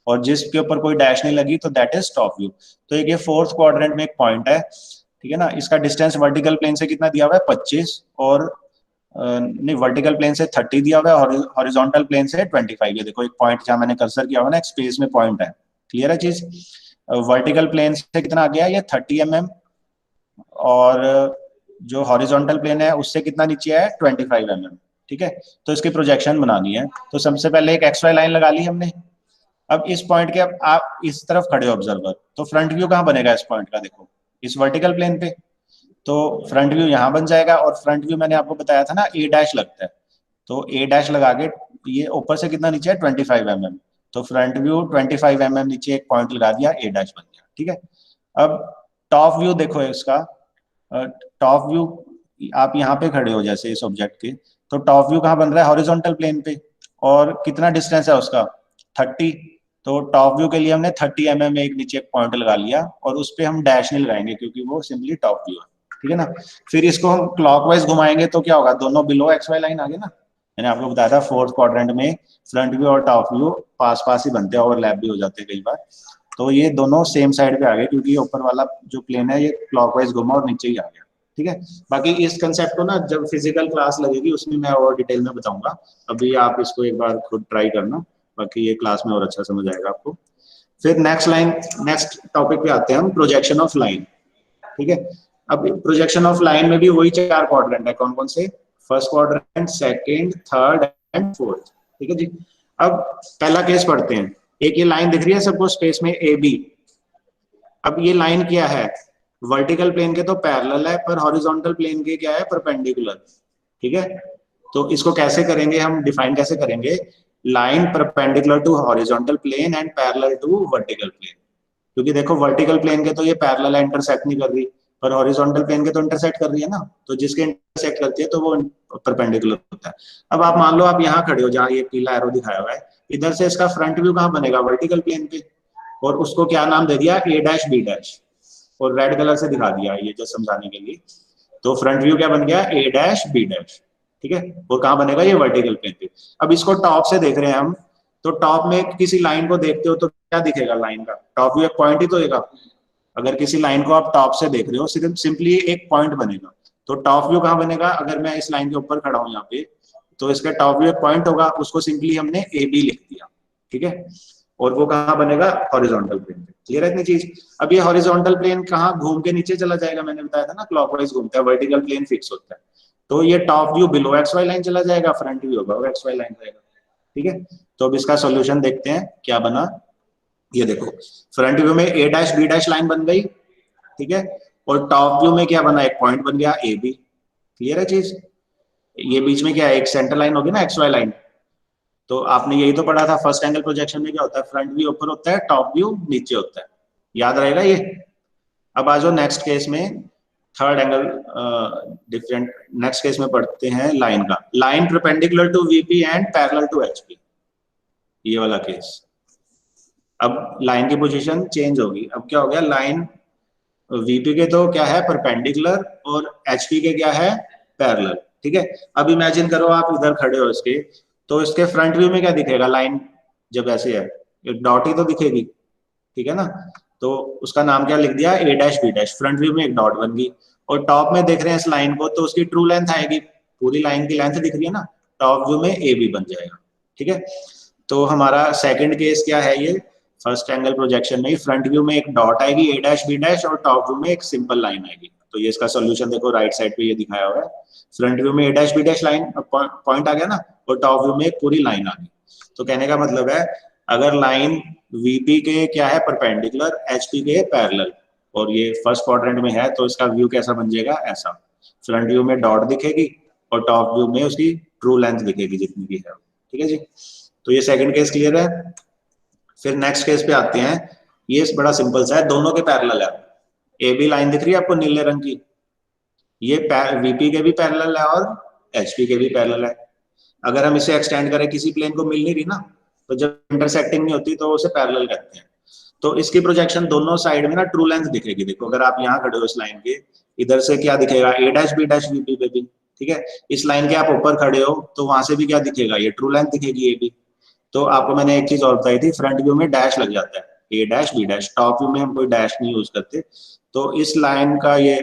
[SPEAKER 1] और जिसके ऊपर कोई डैश नहीं लगी तो दैट इज टॉप व्यू। तो एक ये फोर्थ क्वाड्रेंट में एक पॉइंट है, ठीक है ना। इसका डिस्टेंस वर्टिकल प्लेन से कितना दिया हुआ है, 25, और नहीं वर्टिकल प्लेन से 30 दिया हुआ है, हॉरिजॉन्टल प्लेन से 25। ये देखो एक पॉइंट जहां मैंने कर्सर किया हुआ ना, एक स्पेस में पॉइंट है, क्लियर है चीज। वर्टिकल प्लेन से कितना आ गया, ये 30 mm, और जो हॉरिजॉन्टल प्लेन है उससे कितना नीचे है, 25 mm, ठीक है। तो इसकी प्रोजेक्शन बनानी है, तो सबसे पहले एक एक्स वाई लाइन लगा ली हमने। अब इस पॉइंट के, अब आप इस तरफ खड़े हो ऑब्जर्वर, तो फ्रंट व्यू कहाँ बनेगा इस पॉइंट का, देखो इस वर्टिकल प्लेन पे। तो फ्रंट व्यू यहाँ बन जाएगा, और फ्रंट व्यू मैंने आपको बताया था ना ए डैश लगता है, तो ए डैश लगा के ये ऊपर से कितना नीचे है, 25 mm। तो फ्रंट व्यू 25 mm नीचे एक पॉइंट लगा दिया, ए डैश बन गया, ठीक है। अब टॉप व्यू देखो इसका, टॉप व्यू आप यहाँ पे खड़े हो जैसे इस ऑब्जेक्ट के, तो टॉप व्यू कहाँ बन रहा है, हॉरिजॉन्टल प्लेन पे, और कितना डिस्टेंस है उसका, 30। तो टॉप व्यू के लिए हमने 30 mm एक नीचे एक पॉइंट लगा लिया, और उस पर हम डैश नहीं लगाएंगे क्योंकि वो सिंपली टॉप व्यू है, ठीक है ना। फिर इसको हम क्लॉकवाइज घुमाएंगे तो क्या होगा, दोनों बिलो एक्स वाई लाइन आ गए ना। मैंने आपको बताया था फोर्थ क्वाड्रेंट में फ्रंट व्यू और टॉप व्यू पास पास ही बनते हैं, ओवरलैप भी हो जाते हैं कई बार। तो ये दोनों सेम साइड पे आ गए, क्योंकि ऊपर वाला जो प्लेन है ये क्लॉकवाइज घुमा और नीचे ही आ गया, ठीक है। बाकी इस कंसेप्ट को ना जब फिजिकल क्लास लगेगी उसमें मैं और डिटेल में बताऊंगा, अभी आप इसको एक बार खुद ट्राई करना, बाकी ये क्लास में और अच्छा समझ आएगा आपको। फिर नेक्स्ट टॉपिक पे आते हैं हम, प्रोजेक्शन ऑफ लाइन, ठीक है। अब प्रोजेक्शन ऑफ लाइन में भी वही 4 क्वाड्रेंट है, कौन कौन से, first quadrant, second, third and fourth, ठीक है जी। अब पहला केस पढ़ते हैं। एक ये लाइन दिख रही है सबको स्पेस में ए बी। अब ये लाइन क्या है, वर्टिकल प्लेन के तो पैरेलल है, पर हॉरिजॉन्टल प्लेन के क्या है, परपेंडिकुलर, ठीक है। तो इसको कैसे करेंगे, हम डिफाइन कैसे करेंगे, line perpendicular to horizontal plane and parallel to vertical plane. क्योंकि देखो वर्टिकल प्लेन के तो ये पैरेलल है, इंटरसेक्ट नहीं कर रही, पर हॉरिजॉन्टल प्लेन के तो इंटरसेक्ट कर रही है ना, तो जिसके इंटरसेक्ट करती है तो वो परपेंडिकुलर होता है। अब आप मान लो आप यहाँ खड़े हो जहाँ ये पीला एरो दिखाया हुआ है, इधर से इसका फ्रंट व्यू कहाँ बनेगा, वर्टिकल प्लेन पे, और उसको क्या नाम दे दिया, ए डैश बी डैश, और रेड कलर से दिखा दिया ये जस्ट समझाने के लिए। तो फ्रंट व्यू क्या बन गया, ए डैश बी डैश, ठीक है। और कहाँ बनेगा, ये वर्टिकल प्लेन पे। अब इसको टॉप से देख रहे हैं हम, तो टॉप में किसी लाइन को देखते हो तो क्या दिखेगा, लाइन का टॉप व्यू एक पॉइंट ही तो देगा। अगर किसी लाइन को आप टॉप से देख रहे हो, सिर्फ सिंपली एक पॉइंट बनेगा। तो टॉप व्यू कहाँ बनेगा, अगर मैं इस लाइन के ऊपर खड़ा हूँ यहाँ पे, तो इसका टॉप व्यू एक पॉइंट होगा, उसको सिंपली हमने ए बी लिख दिया, ठीक है। और वो कहाँ बनेगा, हॉरिजॉन्टल प्लेन पे, क्लियर है इतनी चीज। अब ये हॉरिजॉन्टल प्लेन कहाँ घूम के नीचे चला जाएगा, मैंने बताया था ना क्लॉकवाइज घूमता है, वर्टिकल प्लेन फिक्स होता है। तो ये top view below X Y line चला जाएगा, फ्रंट व्यू होगा एक्स वाई लाइन रहेगा, ठीक है। तो अब इसका सॉल्यूशन देखते हैं क्या बना। ये देखो फ्रंट व्यू में A dash B dash line बन गई, ठीक है, और टॉप व्यू में क्या बना, एक पॉइंट बन गया ए बी, क्लियर है चीज। ये बीच में क्या है, एक सेंटर लाइन होगी ना एक्स वाई लाइन। तो आपने यही तो पढ़ा था फर्स्ट एंगल प्रोजेक्शन में, क्या होता है, फ्रंट व्यू ऊपर होता है, टॉप व्यू नीचे होता है, याद रहेगा ये। अब आ जाओ नेक्स्ट केस में, third angle different, next case में पढ़ते हैं लाइन का, line perpendicular to VP and parallel to HP, ये वाला केस। अब लाइन की पोजीशन चेंज होगी, अब क्या हो गया, लाइन वीपी के तो क्या है, परपेंडिकुलर, और एचपी के क्या है, पैरेलल, ठीक है। अब इमेजिन करो आप इधर खड़े हो इसके, तो इसके फ्रंट व्यू में क्या दिखेगा, लाइन जब ऐसे है एक डॉट ही तो दिखेगी, ठीक है ना। तो उसका नाम क्या लिख दिया, A dash B dash, front view में एक डॉट बन गई। और टॉप में देख रहे हैं इस लाइन को, तो उसकी ट्रू लेंथ आएगी, पूरी लाइन की लेंथ दिख रही है ना, टॉप व्यू में ए बी बन जाएगा, ठीक है। तो हमारा सेकंड केस क्या है, ये फर्स्ट एंगल प्रोजेक्शन में फ्रंट व्यू में एक डॉट आएगी ए डैश बी डैश, और टॉप व्यू में एक सिंपल लाइन आएगी। तो ये इसका सोल्यूशन देखो राइट साइड पे ये दिखाया हुआ है, फ्रंट व्यू में A dash B dash line point आ गया ना, और टॉप व्यू में एक पूरी लाइन आ गई। तो कहने का मतलब है अगर लाइन वीपी के क्या है परपेंडिकुलर, एचपी के पैरेलल, और ये फर्स्ट क्वाड्रेंट में है, तो इसका व्यू कैसा बन जाएगा, ऐसा। फ्रंट व्यू में डॉट दिखेगी और टॉप व्यू में उसकी ट्रू लेंथ दिखेगी जितनी भी है। ठीक है जी, तो ये सेकंड केस क्लियर है। फिर नेक्स्ट केस पे आते हैं। ये बड़ा सिंपल सा है, दोनों के पैरेलल है। ए बी लाइन दिख रही है आपको नीले रंग की, ये वीपी के भी पैरेलल है और एचपी के भी पैरेलल है। अगर हम इसे एक्सटेंड करें, किसी प्लेन को मिल नहीं रही ना, तो जब इंटरसेक्टिंग नहीं होती तो उसे पैरेलल कहते हैं। तो इसकी प्रोजेक्शन दोनों साइड में ना ट्रू लेंथ दिखेगी। देखो अगर आप यहाँ खड़े हो इस लाइन के, इधर से क्या दिखेगा, ए डैश बी डैश वीपी पे भी। ठीक है, इस लाइन के आप ऊपर खड़े हो तो वहां से भी क्या दिखेगा, ये ट्रू लेंथ दिखेगी ए बी। तो आपको मैंने एक चीज और बताई थी, फ्रंट व्यू में डैश लग जाता है, A dash B dash, top view में हम कोई डैश नहीं यूज करते। तो इस लाइन का ये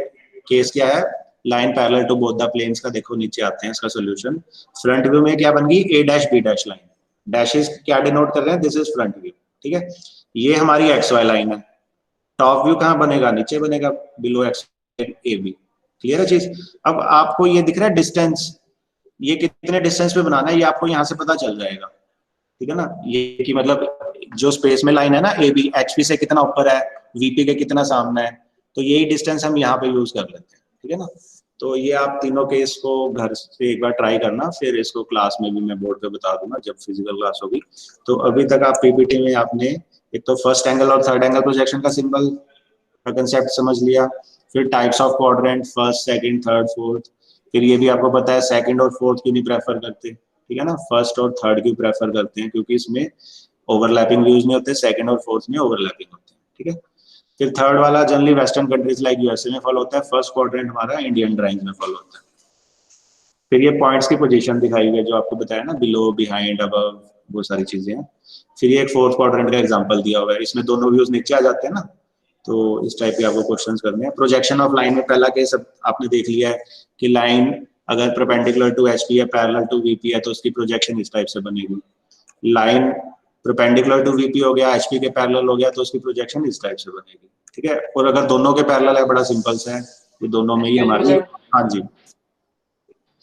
[SPEAKER 1] केस क्या है, line parallel to both the planes का। देखो नीचे आते हैं इसका सोल्यूशन। फ्रंट व्यू में क्या बन गई, A dash B dash line, dashes क्या डिनोट कर रहे हैं, दिस इज फ्रंट व्यू। ठीक है, ये हमारी एक्स वाई लाइन है। टॉप व्यू कहाँ बनेगा, नीचे बनेगा, below X A B. Clear है चीज। अब आपको ये दिख रहा है डिस्टेंस, ये कितने डिस्टेंस पे बनाना है ये आपको यहाँ से पता चल जाएगा। ठीक है ना, ये कि मतलब जो स्पेस में लाइन है ना ए बी, एचपी से कितना ऊपर है, वीपी के कितना सामने है, तो यही डिस्टेंस हम यहाँ पे यूज कर लेते हैं। ठीक है ना, तो ये आप तीनों केस को घर से एक बार ट्राई करना, फिर इसको क्लास में भी मैं बोर्ड पे बता दूंगा जब फिजिकल क्लास होगी। तो अभी तक आप पीपीटी में आपने एक तो फर्स्ट एंगल और थर्ड एंगल प्रोजेक्शन का सिंबल का कंसेप्ट समझ लिया, फिर types of quadrant, first second third fourth, फिर ये भी आपको पता है सेकंड और फोर्थ क्यों नहीं प्रेफर करते। ठीक है ना, फर्स्ट और थर्ड क्यों प्रेफर करते हैं, क्योंकि इसमें ओवरलैपिंग व्यूज नहीं होते, सेकंड और फोर्थ में ओवरलैपिंग होते हैं। ठीक है, फिर थर्ड वाला generally western countries like USA में फॉलो होता है, फर्स्ट क्वाड्रेंट हमारा इंडियन ड्राइंग में फॉलो होता है। फिर ये पॉइंट्स की पोजीशन दिखाई हुई है जो आपको बताया ना, बिलो बिहाइंड अबव, वो सारी चीजें हैं। फिर ये एक फोर्थ क्वाड्रेंट का एग्जांपल दिया हुआ है, इसमें दोनों व्यूज नीचे आ जाते हैं ना, तो इस टाइप के आपको क्वेश्चंस करने हैं। प्रोजेक्शन ऑफ लाइन में पहला केस आपने देख लिया है कि लाइन अगर परपेंडिकुलर टू एचपी है, पैरेलल टू वीपी है, तो उसकी प्रोजेक्शन इस टाइप से बनेगी। लाइन परपेंडिकुलर टू वीपी हो गया, एचपी के पैरेलल हो गया, तो उसकी प्रोजेक्शन इस टाइप से बनेगी। ठीक है, और अगर दोनों के पैरेलल है, बड़ा सिंपल सा है, ये दोनों में ही हमारी। हाँ जी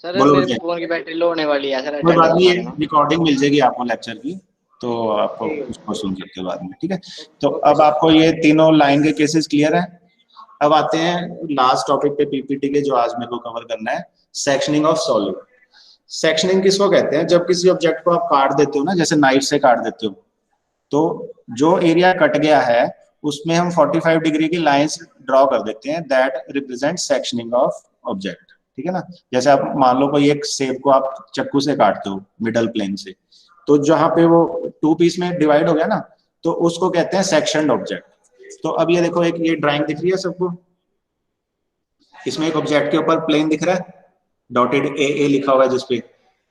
[SPEAKER 3] सर,
[SPEAKER 1] बोलो
[SPEAKER 3] मेरे
[SPEAKER 1] बच्चे।
[SPEAKER 3] फोन की बैटरी लो होने वाली है सर,
[SPEAKER 1] कोई बात
[SPEAKER 3] अटेंडेंस
[SPEAKER 1] नहीं,
[SPEAKER 3] मारना।
[SPEAKER 1] रिकॉर्डिंग मिल जाएगी आपको लेक्चर की, तो आपको
[SPEAKER 3] ठीक है।
[SPEAKER 1] उसको सुन सकते हो बाद में। ठीक है, तो
[SPEAKER 3] ओके
[SPEAKER 1] अब
[SPEAKER 3] सर।
[SPEAKER 1] आपको ये तीनों लाइन के केसेस क्लियर है। अब आते हैं लास्ट टॉपिक पे पीपीटी के, जो आज मेरे को कवर करना है, सेक्शनिंग ऑफ सॉलिड। सेक्शनिंग किसको कहते हैं, जब किसी ऑब्जेक्ट को आप काट देते हो ना, जैसे नाइफ से काट देते हो, तो जो एरिया कट गया है उसमें हम 45 डिग्री की लाइंस ड्रॉ कर देते हैं, that represent sectioning of object. ठीक है ना, जैसे आप मान लो कोई एक सेब को आप चक्कू से काटते हो मिडल प्लेन से, तो जहां पे वो टू पीस में डिवाइड हो गया ना, तो उसको कहते हैं सेक्शनड ऑब्जेक्ट। तो अब ये देखो, एक ये ड्राइंग दिख रही है सबको, इसमें एक ऑब्जेक्ट के ऊपर प्लेन दिख रहा है, डॉटेड ए लिखा हुआ है जिसपे,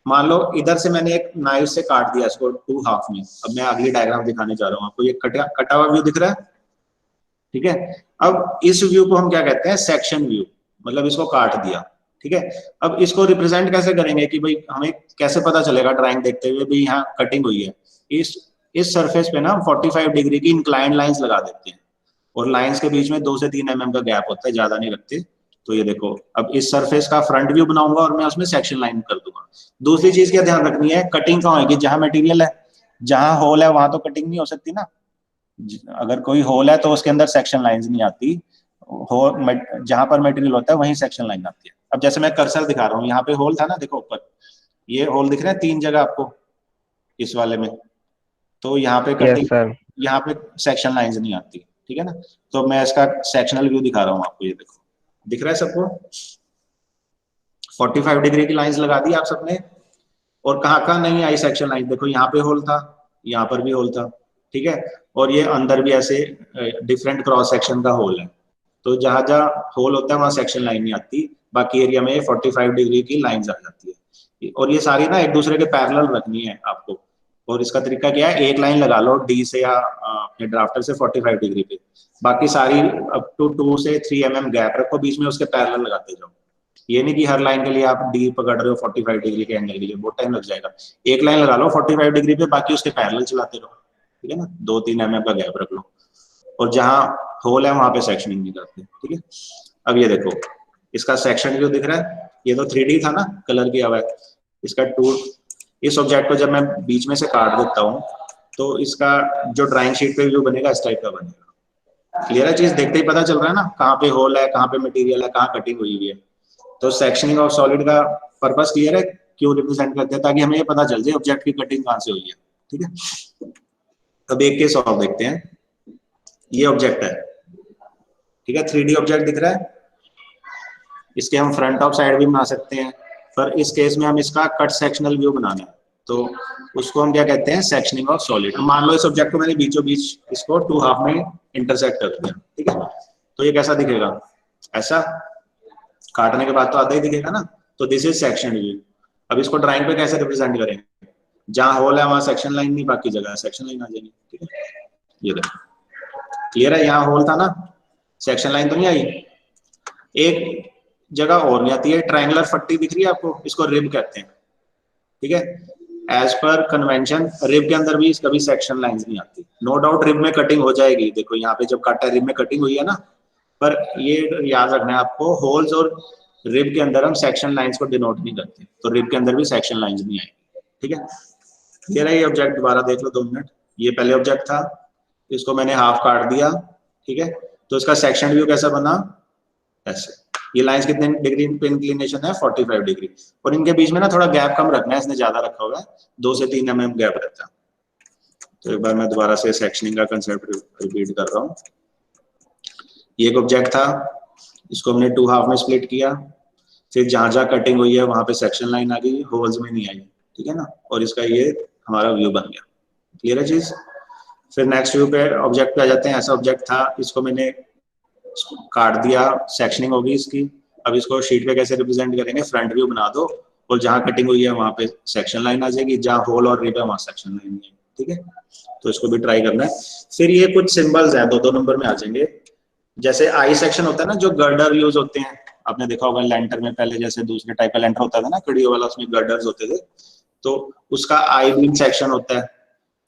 [SPEAKER 1] मान लो इधर से मैंने एक नाइफ से काट दिया इसको टू हाफ में। अब मैं अगली डायग्राम दिखाने जा रहा हूँ आपको, ये कटा हुआ व्यू दिख रहा है। ठीक है, अब इस व्यू को हम क्या कहते हैं, सेक्शन व्यू, मतलब इसको काट दिया। ठीक है, अब इसको रिप्रेजेंट कैसे करेंगे कि भाई हमें कैसे पता चलेगा ड्राइंग देखते हुए भी यहाँ कटिंग हुई है। इस सरफेस पे ना 45 डिग्री की इंक्लाइन लाइंस लगा देते हैं, और लाइंस के बीच में 2 से 3 mm का गैप होता है, ज्यादा नहीं रखते। तो ये देखो, अब इस सरफेस का फ्रंट व्यू बनाऊंगा और मैं उसमें सेक्शन लाइन कर दूंगा। दूसरी चीज क्या ध्यान रखनी है, कटिंग कहाँ होगी, जहां मटेरियल है, जहां होल है वहां तो कटिंग नहीं हो सकती ना। अगर कोई होल है तो उसके अंदर सेक्शन लाइंस नहीं आती, हो जहां पर मटेरियल होता है वहीं सेक्शन लाइन आती है। अब जैसे मैं कर्सर दिखा रहा हूँ, यहाँ पे होल था ना, देखो ऊपर ये होल दिख रहे हैं 3 जगह आपको इस वाले में, तो यहाँ पे
[SPEAKER 2] यस
[SPEAKER 1] कटिंग,
[SPEAKER 2] सर।
[SPEAKER 1] यहाँ पे सेक्शन लाइंस नहीं आती। ठीक है ना, तो मैं इसका सेक्शनल व्यू दिखा रहा हूँ आपको, ये देखो दिख रहा है सबको, 45 डिग्री की लाइंस लगा दी आप सबने, और कहाँ नहीं आई सेक्शन लाइन, देखो यहाँ पे होल था, यहाँ पर भी होल था। ठीक है, और ये अंदर भी ऐसे डिफरेंट क्रॉस सेक्शन का होल है, तो जहां जहां होल होता है वहां सेक्शन लाइन नहीं आती, बाकी एरिया में 45 डिग्री की लाइंस आ जाती है। और ये सारी ना एक दूसरे के पैरेलल रखनी है आपको, और इसका तरीका क्या है, एक लाइन लगा लो डी से या अपने ड्राफ्टर से 45 डिग्री पे, बाकी सारी अप टू 2 से 3 mm गैप रखो बीच में, उसके पैरेलल लगाते जाओ। ये नहीं कि हर लाइन के लिए आप डी पकड़ रहे हो 45 डिग्री के एंगल के लिए, बहुत टाइम लग जाएगा। एक लाइन लगा लो 45 डिग्री पे, बाकी उसके पैरेलल चलाते रहो। ठीक है ना, 2-3 mm का गैप रख लो, और जहां होल है वहां पे सेक्शनिंग नहीं करते। ठीक है, अब ये देखो इसका सेक्शन जो दिख रहा है, ये तो 3D था ना, कलर किया हुआ है, इसका इस ऑब्जेक्ट को जब मैं बीच में से काट देता हूँ तो इसका जो ड्राइंग शीट पे व्यू बनेगा इस टाइप का बनेगा। क्लियर है चीज, देखते ही पता चल रहा है ना कहाँ पे होल है, कहाँ पे मटेरियल है, कहाँ कटिंग हुई हुई है। तो सेक्शनिंग ऑफ सॉलिड का पर्पस क्लियर है, क्यों रिप्रेजेंट करते हैं, ताकि हमें ये पता चल जाए ऑब्जेक्ट की कटिंग कहाँ से हुई है। ठीक है, अब एक केस और देखते हैं। ये ऑब्जेक्ट है, ठीक है, 3D ऑब्जेक्ट दिख रहा है, इसके हम फ्रंट ऑफ साइड भी बना सकते हैं, पर इस केस में हम इसका कट सेक्शनल व्यू बनाना है, तो उसको हम क्या कहते हैं, सेक्शनिंग ऑफ सॉलिड। मान लो इस ऑब्जेक्ट को मैंने बीचों बीच इसको 2 हाफ में इंटरसेक्ट कर दिया, ठीक है, तो ये कैसा दिखेगा, ऐसा, काटने के बाद तो आधा ही दिखेगा ना, तो दिस इज सेक्शन व्यू। अब इसको ड्राइंग पे कैसे रिप्रेजेंट करेंगे, जहां होल है वहां सेक्शन लाइन नहीं, बाकी जगह सेक्शन लाइन आ जाएगी। ठीक है, ये देखो क्लियर है, यहाँ होल था ना, सेक्शन लाइन तो नहीं आई। एक जगह और नहीं आती है, ट्रायंगुलर पट्टी दिख रही है आपको, इसको रिब कहते हैं। ठीक है, एज पर कन्वेंशन रिब के अंदर भी कभी सेक्शन लाइंस नहीं आती। नो डाउट रिब में कटिंग हो जाएगी, देखो यहाँ पे जब काटा रिब में कटिंग हुई है ना, पर ये याद रखना है आपको, होल्स और रिब के अंदर हम सेक्शन लाइंस को डिनोट नहीं करते, तो रिब के अंदर भी सेक्शन लाइंस नहीं आएगी। ठीक है, क्लियर है। ये ऑब्जेक्ट दोबारा देख लो 2 मिनट, ये पहले ऑब्जेक्ट था, इसको मैंने हाफ काट दिया, ठीक है, तो इसका सेक्शन व्यू कैसा बना, ऐसे। ये लाइंस कितने डिग्री पे इंक्लिनेशन है, 45 डिग्री, और इनके बीच में ना थोड़ा गैप कम रखना है, इसने ज्यादा रखा हुआ है, 2 से 3 mm गैप रहता है। तो एक बार मैं दोबारा से सेक्शनिंग का कंसेप्ट रिपीट कर रहा हूँ। ये एक ऑब्जेक्ट था, इसको हमने 2 हाफ में स्प्लिट किया, फिर जहां जहां कटिंग हुई है वहां पे सेक्शन लाइन आ गई, होल्स में नहीं आई, ठीक है ना, और इसका ये हमारा व्यू बन गया। क्लियर है चीज। फिर नेक्स्ट व्यू पे ऑब्जेक्ट पे आ जाते हैं। ऐसा ऑब्जेक्ट था, इसको मैंने काट दिया, सेक्शनिंग होगी इसकी। अब इसको शीट पे कैसे रिप्रेजेंट करेंगे, फ्रंट व्यू बना दो, और जहां कटिंग हुई है वहां पे सेक्शन लाइन आ जाएगी, जहां होल और रिब है वहां सेक्शन लाइन नहीं है। ठीक है, तो इसको भी ट्राई करना है। फिर ये कुछ सिंबल्स हैं, 2-2 नंबर में आ जाएंगे। जैसे आई सेक्शन होता है ना, जो गर्डर यूज होते हैं, आपने देखा होगा लेंटर में, पहले जैसे दूसरे टाइप का लेंटर होता था ना कड़ियों वाला, उसमें गर्डर्स होते थे, तो उसका आई बीम सेक्शन होता है।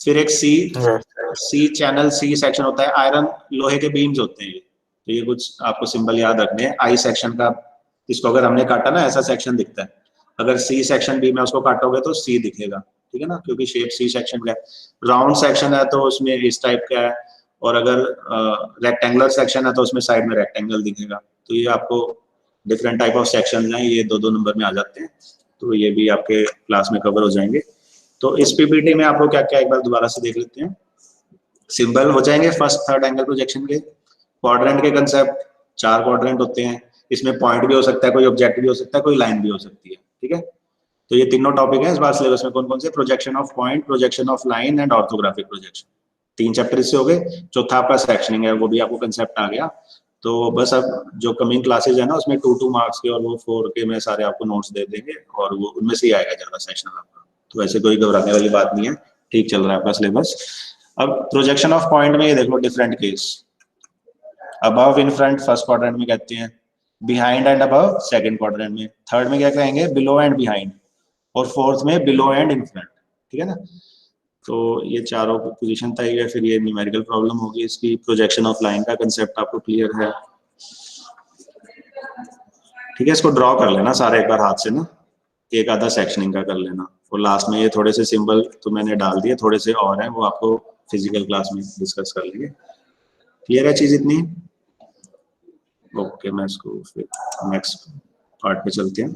[SPEAKER 1] फिर एक सी चैनल सी सेक्शन होता है, आयरन लोहे के बीम्स होते हैं ये। तो ये कुछ आपको सिंबल याद रखने हैं आई सेक्शन का। इसको अगर हमने काटा ना, ऐसा सेक्शन दिखता है, अगर सी सेक्शन बीम है उसको काटोगे तो सी दिखेगा, ठीक है ना, क्योंकि शेप सी सेक्शन का है। राउंड सेक्शन है तो उसमें इस टाइप का है, और अगर रेक्टेंगुलर सेक्शन है तो उसमें साइड में रेक्टेंगल दिखेगा। तो ये आपको डिफरेंट टाइप ऑफ सेक्शन हैं, ये 2-2 नंबर में आ जाते हैं, तो ये भी आपके क्लास में कवर हो जाएंगे। तो इस पीपीटी में आपको क्या क्या एक बार दोबारा से देख लेते हैं। सिंबल हो जाएंगे फर्स्ट थर्ड एंगल प्रोजेक्शन के। क्वाड्रेंट के कंसेप्ट, 4 क्वाड्रेंट होते हैं, इसमें पॉइंट भी हो सकता है, कोई ऑब्जेक्ट भी हो सकता है, कोई लाइन भी हो सकती है। ठीक है, तो ये तीनों टॉपिक है इस बार सिलेबस में। कौन कौन से, projection of point, projection of line and orthographic projection, 3 chapter इससे हो गए। चौथा आपका सेक्शनिंग है, वो भी आपको कंसेप्ट आ गया। तो बस अब जो कमिंग क्लासेज है ना, उसमें 2-2 मार्क्स के और वो 4 के मैं सारे आपको नोट्स दे देंगे, और वो उनमें से ही आएगा ज्यादा सेक्शन आपका। तो ऐसे कोई घबराने वाली बात नहीं है, ठीक चल रहा है आपका सिलेबस। अब प्रोजेक्शन ऑफ पॉइंट में ये देखो different case. Above in front first quadrant में कहते हैं, behind and above second quadrant में, थर्ड में क्या कहेंगे, बिलो एंड बिहाइंड, और फोर्थ में बिलो एंड इन फ्रंट। ठीक है ना, तो ये चारों पोजीशन तय है। फिर ये न्यूमेरिकल प्रॉब्लम होगी इसकी। प्रोजेक्शन ऑफ लाइन का कंसेप्ट आपको क्लियर है, ठीक है। इसको ड्रॉ कर लेना सारे एक बार हाथ से ना, एक आधा सेक्शनिंग का कर लेना, और लास्ट में ये थोड़े से सिंबल तो मैंने डाल दिए, थोड़े से और हैं, वो आपको फिजिकल क्लास में डिस्कस कर लेंगे। क्लियर है चीज इतनी, ओके। मैं इसको फिर नेक्स्ट पार्ट पे चलते हैं।